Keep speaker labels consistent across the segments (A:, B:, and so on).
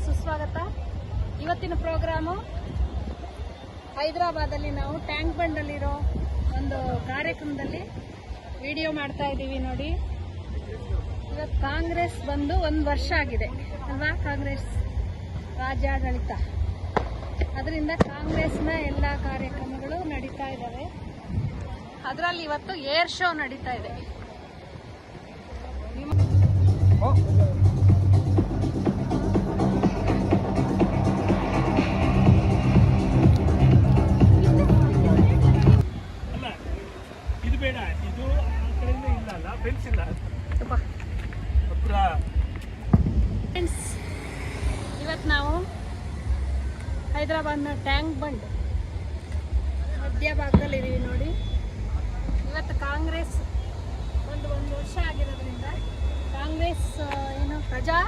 A: ಸುಸ್ವಾಗತ. ಇವತ್ತಿನ ಪ್ರೋಗ್ರಾಮು ಹೈದರಾಬಾದಲ್ಲಿ ನಾವು ಟ್ಯಾಂಕ್ ಬಂಡಲ್ಲಿರೋ ಒಂದು ಕಾರ್ಯಕ್ರಮದಲ್ಲಿ ವಿಡಿಯೋ ಮಾಡ್ತಾ ಇದ್ದೀವಿ ನೋಡಿ. ಇವತ್ತು ಕಾಂಗ್ರೆಸ್ ಬಂದು 1 ವರ್ಷ ಆಗಿದೆ ಅಲ್ವಾ? ಕಾಂಗ್ರೆಸ್ ರಾಜ್ಯಾಡಳಿತ, ಅದರಿಂದ ಕಾಂಗ್ರೆಸ್ನ ಎಲ್ಲ ಕಾರ್ಯಕ್ರಮಗಳು ನಡೀತಾ ಇದ್ದಾವೆ. ಅದರಲ್ಲಿ ಇವತ್ತು ಏರ್ ಶೋ ನಡೀತಾ ಇದೆ. ಇವತ್ತು ನಾವು ಹೈದರಾಬಾದ್ನ ಟ್ಯಾಂಕ್ ಬಂಡ್ ಮಧ್ಯಭಾಗದಲ್ಲಿದ್ದೀವಿ ನೋಡಿ. ಇವತ್ತು ಕಾಂಗ್ರೆಸ್ ಒಂದು ವರ್ಷ ಆಗಿರೋದ್ರಿಂದ ಕಾಂಗ್ರೆಸ್ ಏನು ಪ್ರಜಾ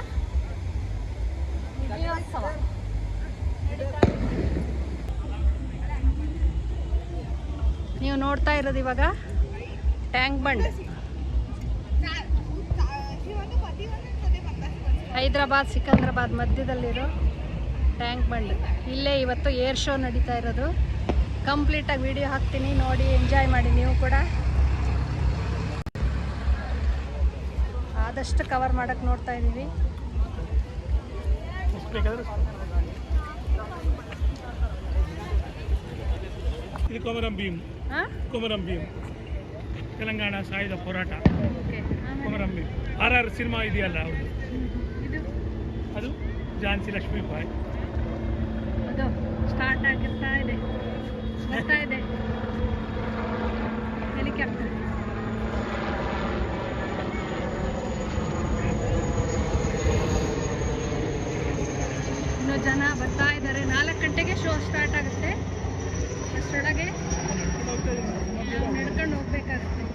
A: ವಿಜಯೋತ್ಸವ ನೀವು ನೋಡ್ತಾ ಇರೋದು ಇವಾಗ ಟ್ಯಾಂಕ್ ಬಂಡ್. ಹೈದರಾಬಾದ್ ಸಿಕಂದ್ರಾಬಾದ್ ಮಧ್ಯದಲ್ಲಿರೋ ಟ್ಯಾಂಕ್ ಬಂಡ್. ಇಲ್ಲೇ ಇವತ್ತು ಏರ್ ಶೋ ನಡೀತಾ ಇರೋದು. ಕಂಪ್ಲೀಟಾಗಿ ವಿಡಿಯೋ ಹಾಕ್ತೀನಿ, ನೋಡಿ ಎಂಜಾಯ್ ಮಾಡಿ ನೀವು ಕೂಡ. ಆದಷ್ಟು ಕವರ್ ಮಾಡೋಕ್ಕೆ ನೋಡ್ತಾ ಇದ್ದೀವಿ.
B: ಇದು ಕೊಮರಂ ಭೀಮ್, ಕೊಮರಂ ಭೀಮ್ ತೆಲಂಗಾಣ ಸಾಯುಧ ಹೋರಾಟ. ಕೊಮರಂ ಭೀಮ್ RR ಸಿನಿಮಾ ಇದೆಯಲ್ಲ, ಹೌದು. ಅದು ಝಾನ್ಸಿ ಲಕ್ಷ್ಮೀಬಾಯಿ.
A: ಅದು ಸ್ಟಾರ್ಟ್ ಆಗಿರ್ತಾ ಇದೆ, ಬರ್ತಾ ಇದೆ ಹೆಲಿಕಾಪ್ಟರ್. ಇನ್ನು ಜನ ಬರ್ತಾ ಇದ್ದಾರೆ. 4 ಗಂಟೆಗೆ ಶೋ ಸ್ಟಾರ್ಟ್ ಆಗುತ್ತೆ. ಅಷ್ಟರೊಳಗೆ ನಾವು ನಡ್ಕೊಂಡು ಹೋಗ್ಬೇಕಾಗುತ್ತೆ.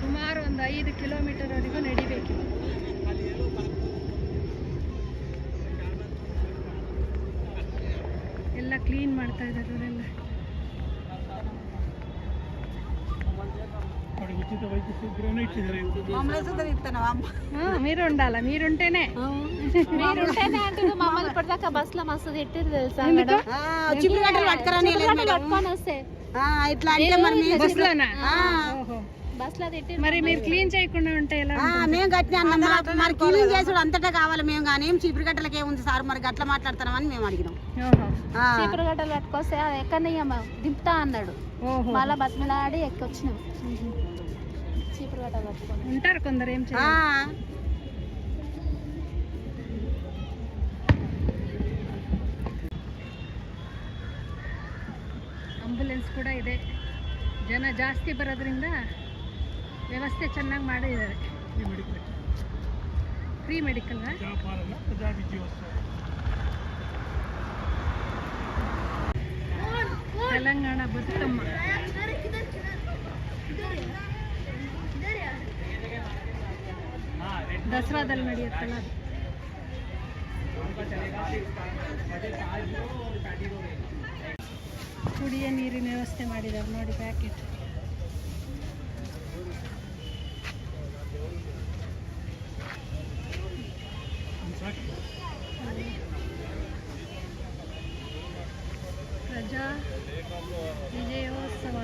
A: ಸುಮಾರು ಒಂದು 5 ಕಿಲೋಮೀಟರ್ವರೆಗೂ ನಡಿಬೇಕು. ಎಲ್ಲ ಕ್ಲೀನ್ ಮಾಡ್ತಾ ಇದ್ದಾರೆ ಅವರೆಲ್ಲ. మీరుండాల మీరుంటేనే
C: మమ్మల్ని ఇప్పటిదాకా బస్ లో మస్తు తిట్టిరు
A: మరి మీరు క్లీన్ చేయకుండా ఉంటే ఎలా?
D: మేము గట్టిన అన్నాం, మరి క్లీన్ చేసుడు అంతటా కావాలి మేము, కానీ ఏం చీపురు గట్టలకి ఏముంది సార్, మరి గట్ల మాట్లాడుతున్నామని మేము అడిగినాం.
C: చీపురు గట్టలు పట్టుకొస్తే ఎక్కడయ్యమ్మ దింపుతా అన్నాడు. మళ్ళా బతిమలాడి ఎక్కొచ్చినాం. చీపురు గట్టలు పట్టుకొని
A: ఉంటారు కొందరు, ఏం చేయాలి. ಆಂಬುಲೆನ್ಸ್ ಕೂಡ ಇದೆ. ಜನ ಜಾಸ್ತಿ ಬರೋದ್ರಿಂದ ವ್ಯವಸ್ಥೆ ಚೆನ್ನಾಗಿ ಮಾಡಿದ್ದಾರೆ. Free medical. ತೆಲಂಗಾಣ ಬದುಕಮ್ಮ ದಸರಾದಲ್ಲಿ ನಡೆಯುತ್ತಲ್ಲ ಅದು. ಕುಡಿಯ ನೀರಿನ ವ್ಯವಸ್ಥೆ ಮಾಡಿದ್ದಾರೆ ನೋಡಿ, ಪ್ಯಾಕೆಟ್. ಪ್ರಜಾ ವಿಜಯೋತ್ಸವ.